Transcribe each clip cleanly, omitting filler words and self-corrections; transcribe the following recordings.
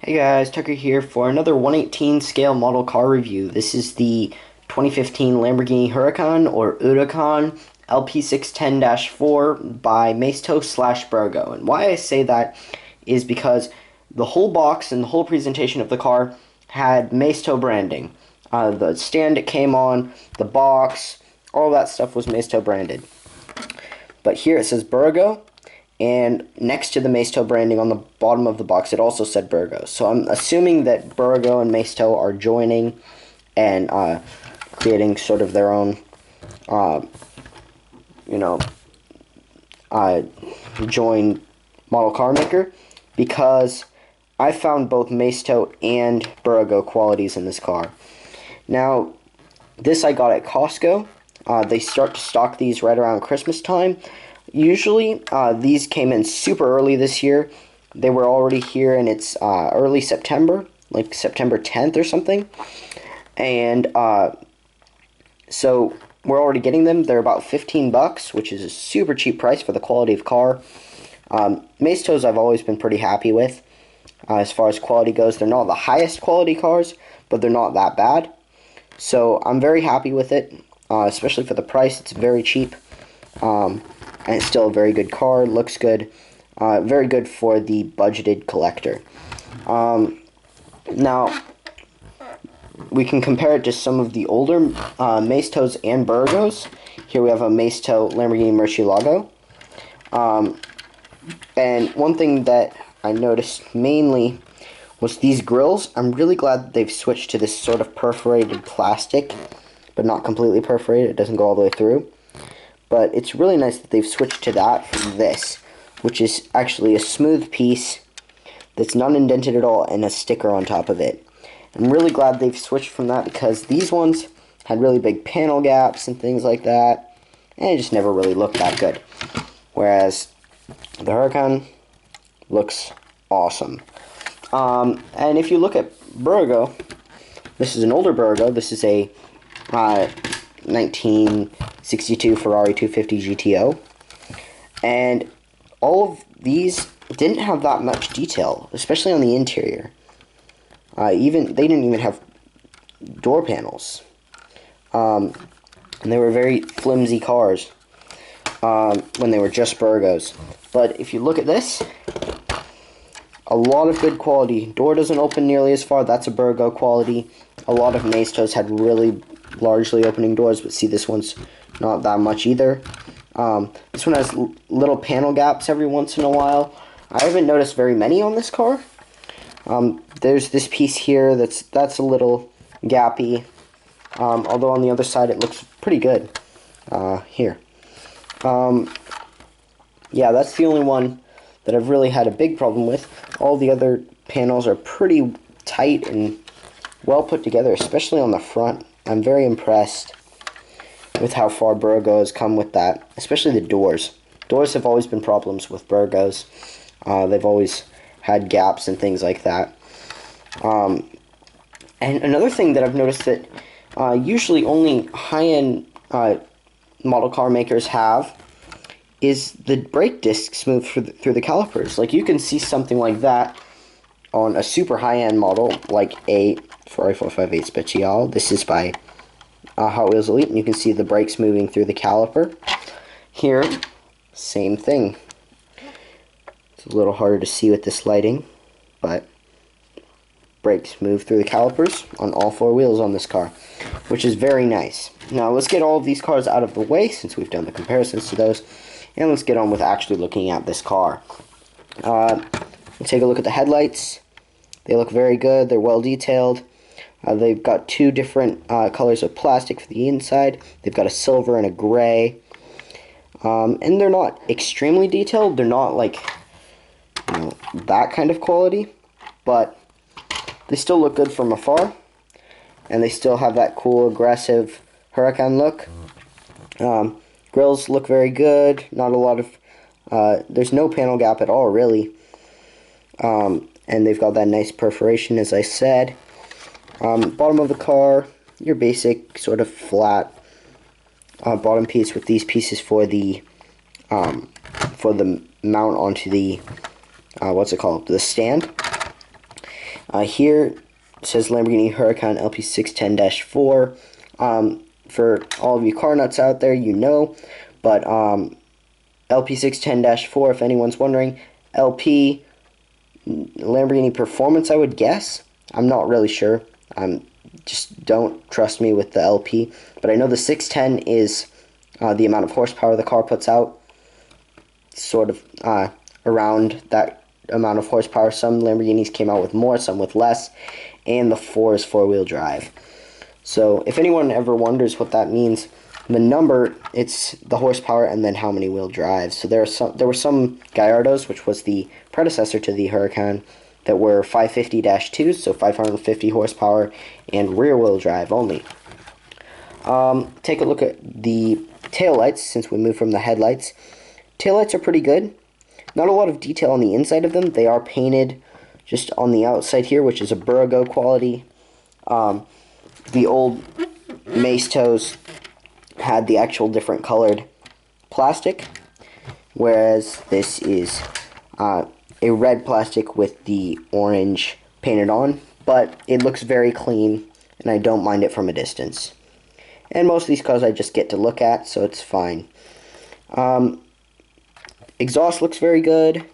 Hey guys, Tucker here for another 1/18 scale model car review. This is the 2015 Lamborghini Huracan or Huracan LP610-4 by Maisto / Bburago. And why I say that is because the whole box and the whole presentation of the car had Maisto branding. The stand it came on, the box, all that stuff was Maisto branded. But here it says Bburago, and next to the Maisto branding on the bottom of the box, it also said Bburago. So I'm assuming that Bburago and Maisto are joining and creating sort of their own, joint model car maker, because I found both Maisto and Bburago qualities in this car. Now, this I got at Costco. They start to stock these right around Christmas time. Usually, these came in super early this year. They were already here, and it's early September, like September 10th or something. And so we're already getting them. They're about $15, which is a super cheap price for the quality of car. Maistos I've always been pretty happy with. As far as quality goes, they're not the highest quality cars, but they're not that bad. So I'm very happy with it, especially for the price. It's very cheap. And it's still a very good car, looks good, very good for the budgeted collector. Now, we can compare it to some of the older Maistos and Bburagos. Here we have a Maisto Lamborghini Murcielago. And one thing that I noticed mainly was these grills. I'm really glad that they've switched to this sort of perforated plastic, but not completely perforated. It doesn't go all the way through. But it's really nice that they've switched to that from this, which is actually a smooth piece that's not indented at all and a sticker on top of it. I'm really glad they've switched from that, because these ones had really big panel gaps and things like that, and it just never really looked that good. Whereas the Huracan looks awesome. And if you look at Bburago, this is an older Bburago. This is a 1962 Ferrari 250 GTO, and all of these didn't have that much detail, especially on the interior. They didn't even have door panels, and they were very flimsy cars when they were just Bburagos. But if you look at this, a lot of good quality. Door doesn't open nearly as far. That's a Bburago quality. A lot of Maistos had really largely opening doors, but see, this one's not that much either. This one has little panel gaps every once in a while. I haven't noticed very many on this car. There's this piece here that's a little gappy, although on the other side it looks pretty good. Here. Yeah, that's the only one that I've really had a big problem with. All the other panels are pretty tight and well put together, especially on the front. I'm very impressed with how far Bburago has come with that, especially the doors. Doors have always been problems with Bburagos. They've always had gaps and things like that. And another thing that I've noticed that usually only high-end model car makers have is the brake discs move through the calipers. Like, you can see something like that on a super high-end model, like a Ferrari 458 Speciale. This is by Hot Wheels Elite, and you can see the brakes moving through the caliper. Here, same thing. It's a little harder to see with this lighting, but brakes move through the calipers on all four wheels on this car, which is very nice. Now, let's get all of these cars out of the way, since we've done the comparisons to those, and let's get on with actually looking at this car. Let's take a look at the headlights. They look very good. They're well detailed. They've got two different colors of plastic for the inside. They've got a silver and a gray. And they're not extremely detailed. They're not like, that kind of quality. But they still look good from afar. And they still have that cool, aggressive Huracan look. Grills look very good. Not a lot of... there's no panel gap at all, really. And they've got that nice perforation, as I said. Bottom of the car, your basic sort of flat bottom piece with these pieces for the mount onto the what's it called, the stand. Here it says Lamborghini Huracan LP610-4. For all of you car nuts out there, you know, but LP610-4, if anyone's wondering, LP Lamborghini Performance, I would guess. I'm not really sure. Just don't trust me with the LP, but I know the 610 is the amount of horsepower the car puts out, sort of around that amount of horsepower. Some Lamborghinis came out with more, some with less, and the 4 is four-wheel drive. So if anyone ever wonders what that means, the number, it's the horsepower and then how many wheel drives. So there were some Gallardos, which was the predecessor to the Huracan, that were 550-2s, so 550 horsepower and rear-wheel drive only. Take a look at the taillights, since we moved from the headlights. Taillights are pretty good. Not a lot of detail on the inside of them. They are painted just on the outside here, which is a Bburago quality. The old Maistos had the actual different colored plastic, whereas this is a red plastic with the orange painted on, but it looks very clean, and I don't mind it from a distance. And most of these cars I just get to look at, so it's fine. Exhaust looks very good.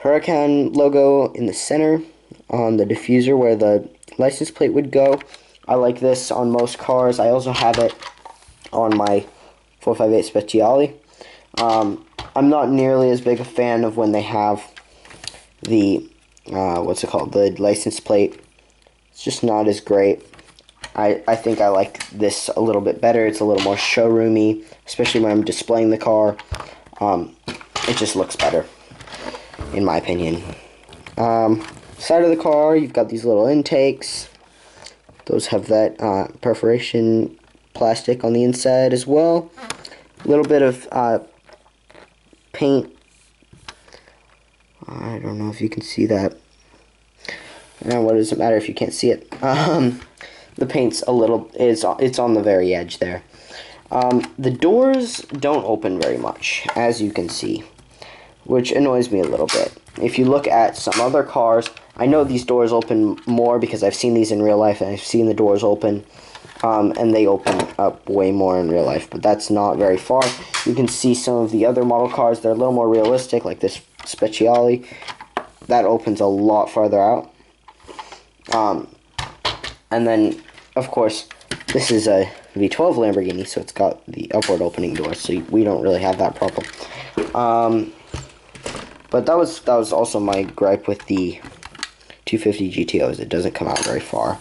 Huracan logo in the center on the diffuser where the license plate would go. I like this on most cars. I also have it on my 458 Speciale. I'm not nearly as big a fan of when they have the, the license plate. It's just not as great. I think I like this a little bit better. It's a little more showroomy, especially when I'm displaying the car. It just looks better, in my opinion. Side of the car, you've got these little intakes. Those have that perforation plastic on the inside as well. A little bit of paint. I don't know if you can see that. What does it matter if you can't see it? The paint's it's on the very edge there. The doors don't open very much, as you can see, which annoys me a little bit. If you look at some other cars, I know these doors open more because I've seen these in real life, and I've seen the doors open, and they open up way more in real life, but that's not very far. You can see some of the other model cars, they're a little more realistic, like this Speciale. That opens a lot farther out. And then, of course, this is a V12 Lamborghini, so it's got the upward opening doors, so we don't really have that problem. But that was also my gripe with the 250 GTOs. It doesn't come out very far.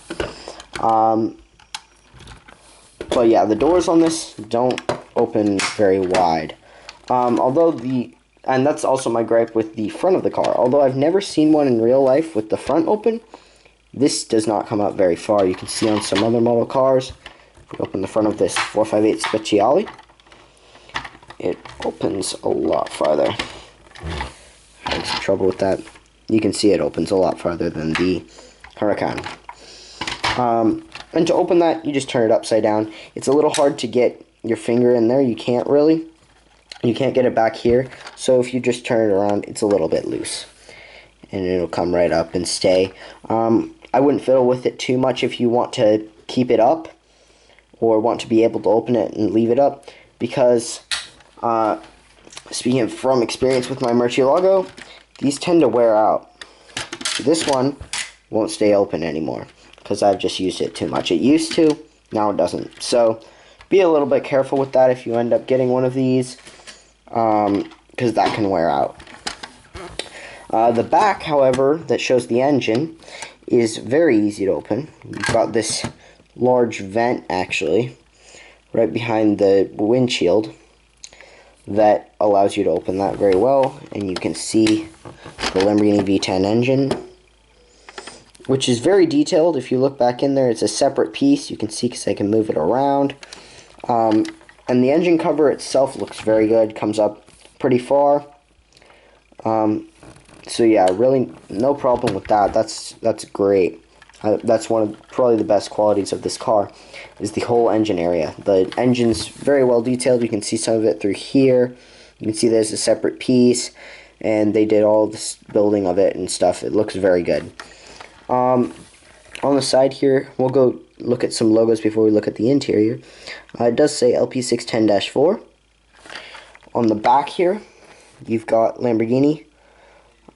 But yeah, the doors on this don't open very wide. And that's also my gripe with the front of the car. Although I've never seen one in real life with the front open, this does not come out very far. You can see on some other model cars, if we open the front of this 458 Speciale, it opens a lot farther. Having some trouble with that. You can see it opens a lot farther than the Huracan. And to open that, you just turn it upside down. It's a little hard to get your finger in there. You can't really. You can't get it back here. So if you just turn it around, it's a little bit loose. And it'll come right up and stay. I wouldn't fiddle with it too much if you want to keep it up, or want to be able to open it and leave it up, because speaking from experience with my Murcielago, these tend to wear out. This one won't stay open anymore because I've just used it too much. It used to, now it doesn't. So be a little bit careful with that if you end up getting one of these, because that can wear out. The back, however, that shows the engine is very easy to open. You've got this large vent, actually, right behind the windshield that allows you to open that very well, and you can see the Lamborghini V10 engine, which is very detailed. If you look back in there, it's a separate piece. You can see because I can move it around. And the engine cover itself looks very good, comes up pretty far. So yeah, really no problem with that. That's great. That's one of probably the best qualities of this car, is the whole engine area. The engine's very well detailed. You can see some of it through here. You can see there's a separate piece, and they did all this building of it and stuff. It looks very good. On the side here, we'll go look at some logos before we look at the interior. It does say LP610-4. On the back here, you've got Lamborghini,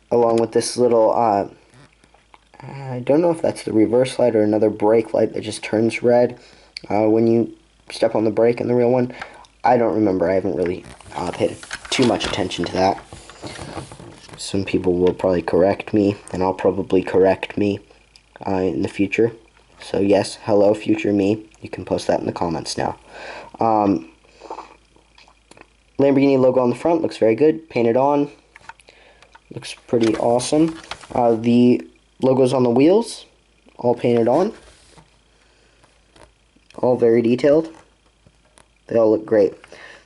along with this little, I don't know if that's the reverse light or another brake light that just turns red when you step on the brake in the real one. I don't remember. I haven't really paid too much attention to that. Some people will probably correct me, and I'll probably correct me in the future. So yes, hello future me. You can post that in the comments now. Lamborghini logo on the front looks very good. Painted on. Looks pretty awesome. The logos on the wheels, all painted on. All very detailed. They all look great.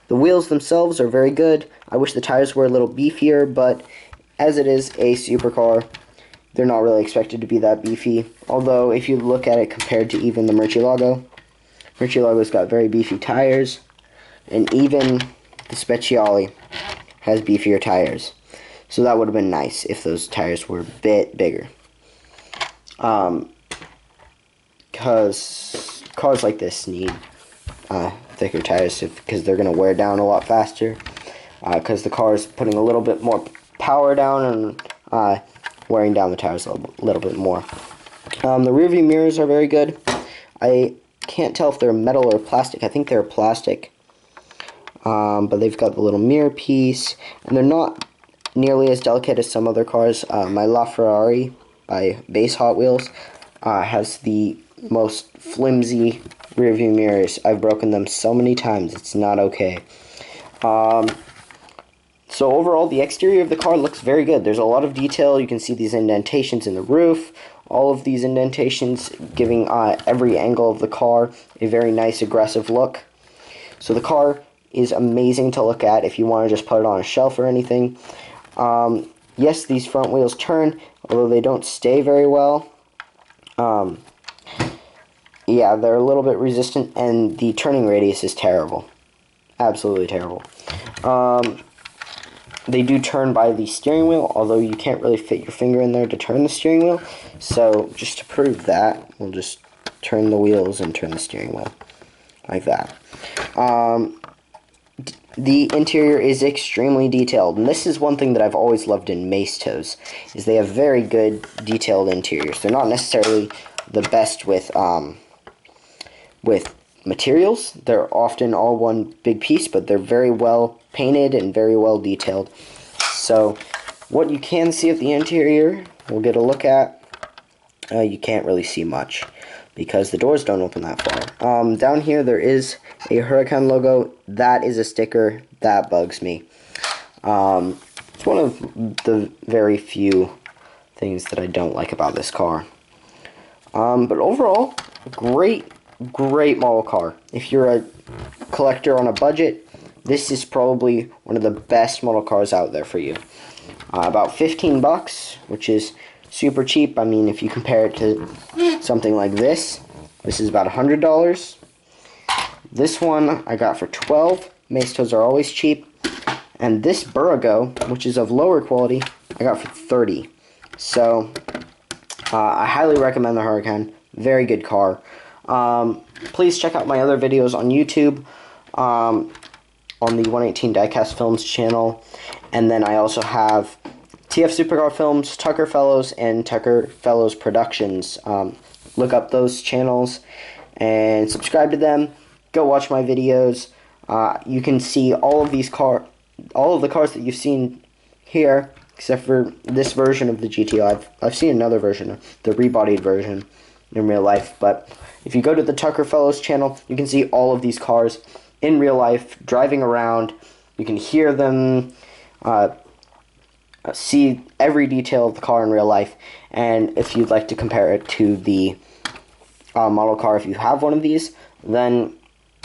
The wheels themselves are very good. I wish the tires were a little beefier, but as it is a supercar, they're not really expected to be that beefy. Although, if you look at it compared to even the Murcielago's got very beefy tires, and even the Speciale has beefier tires. So that would have been nice if those tires were a bit bigger. Because cars like this need thicker tires because they're going to wear down a lot faster. Because the car is putting a little bit more power down and wearing down the tires a little bit more. The rear view mirrors are very good. I can't tell if they're metal or plastic. I think they're plastic. But they've got the little mirror piece, and they're not nearly as delicate as some other cars. My LaFerrari by Base Hot Wheels has the most flimsy rear view mirrors. I've broken them so many times, it's not okay. So overall, the exterior of the car looks very good. There's a lot of detail. You can see these indentations in the roof. All of these indentations giving every angle of the car a very nice, aggressive look. So the car is amazing to look at if you want to just put it on a shelf or anything. Yes, these front wheels turn, although they don't stay very well. Yeah, they're a little bit resistant, and the turning radius is terrible. Absolutely terrible. They do turn by the steering wheel, although you can't really fit your finger in there to turn the steering wheel. So, just to prove that, we'll just turn the wheels and turn the steering wheel. Like that. The interior is extremely detailed, and this is one thing that I've always loved in Maistos, is they have very good detailed interiors. They're not necessarily the best with materials. They're often all one big piece, but they're very well painted and very well detailed. So what you can see of the interior, we'll get a look at. You can't really see much because the doors don't open that far. Down here there is a Huracan logo. That is a sticker. That bugs me. It's one of the very few things that I don't like about this car. But overall, great model car. If you're a collector on a budget, this is probably one of the best model cars out there for you. About 15 bucks, which is super cheap. I mean, if you compare it to something like this is about $100. This one I got for 12. Maistos are always cheap. And this Bburago, which is of lower quality, I got for 30. So, I highly recommend the Huracan. Very good car. Please check out my other videos on YouTube, on the 118 Diecast Films channel, and then I also have TF Supercar Films, Tucker Fellows, and Tucker Fellows Productions. Look up those channels and subscribe to them. Go watch my videos. You can see all of the cars that you've seen here, except for this version of the GTO. I've seen another version, the rebodied version, in real life. But if you go to the Tucker Fellows channel, you can see all of these cars in real life, driving around. You can hear them, see every detail of the car in real life. And if you'd like to compare it to the model car, if you have one of these, then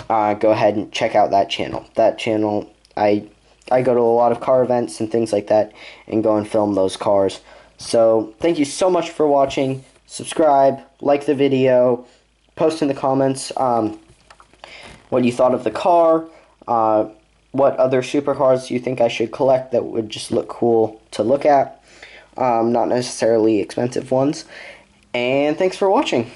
go ahead and check out that channel. That channel, I go to a lot of car events and things like that and go and film those cars. So thank you so much for watching. Subscribe, like the video, post in the comments what you thought of the car, what other supercars you think I should collect that would just look cool to look at, not necessarily expensive ones. And thanks for watching.